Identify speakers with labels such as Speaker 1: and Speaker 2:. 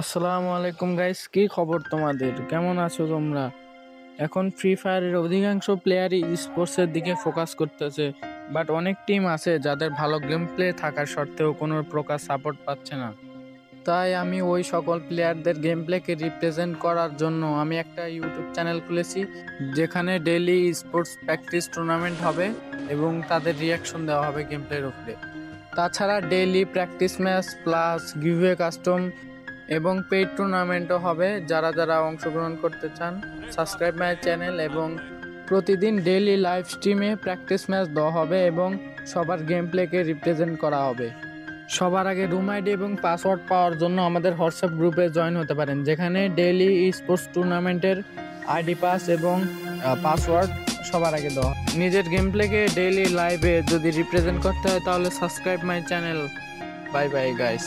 Speaker 1: আসসালামু আলাইকুম গাইস, কি খবর তোমাদের? কেমন আছো তোমরা? এখন ফ্রি ফায়ারের অধিকাংশ প্লেয়ারই স্পোর্টসের দিকে ফোকাস করতেছে, বাট অনেক টিম আছে যাদের ভালো গেম প্লে থাকার সত্ত্বেও কোনো প্রকার সাপোর্ট পাচ্ছে না। তাই আমি ওই সকল প্লেয়ারদের গেম প্লেকে রিপ্রেজেন্ট করার জন্য আমি একটা ইউটিউব চ্যানেল খুলেছি, যেখানে ডেইলি স্পোর্টস প্র্যাকটিস টুর্নামেন্ট হবে এবং তাদের রিয়াকশন দেওয়া হবে গেম প্লের উপরে। তাছাড়া daily practice match plus giveaway custom এবং পেইড টুর্নামেন্টও হবে। যারা যারা অংশগ্রহণ করতে চান, সাবস্ক্রাইব মাই চ্যানেল। এবং প্রতিদিন ডেইলি লাইভ স্ট্রিমে প্র্যাকটিস ম্যাচ দেওয়া হবে এবং সবার গেম প্লেকে রিপ্রেজেন্ট করা হবে। সবার আগে রুম আইডি এবং পাসওয়ার্ড পাওয়ার জন্য আমাদের হোয়াটসঅ্যাপ গ্রুপে জয়েন হতে পারেন, যেখানে ডেইলি স্পোর্টস টুর্নামেন্টের আইডি পাস এবং পাসওয়ার্ড সবার আগে দেওয়া। নিজের গেম প্লেকে ডেইলি লাইভে যদি রিপ্রেজেন্ট করতে হয় তাহলে subscribe my channel. Bye bye guys.